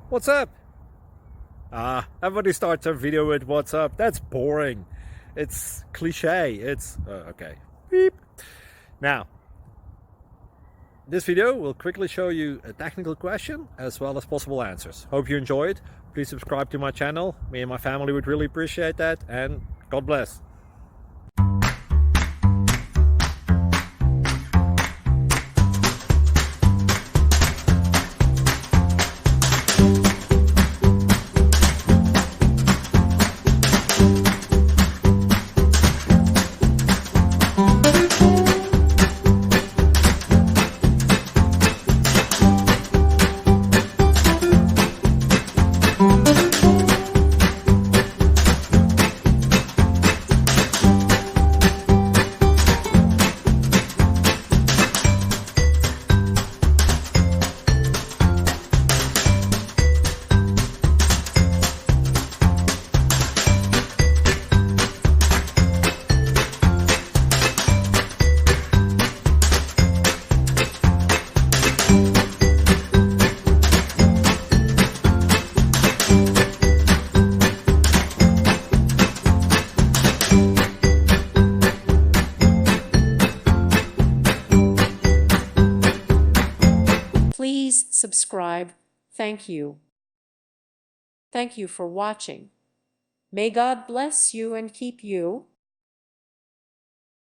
What's up? Everybody starts their video with what's up. That's boring. It's cliche. It's okay. Beep. Now, this video will quickly show you a technical question as well as possible answers. Hope you enjoy it. Please subscribe to my channel. Me and my family would really appreciate that, and God bless. Please subscribe. Thank you. Thank you for watching. May God bless you and keep you.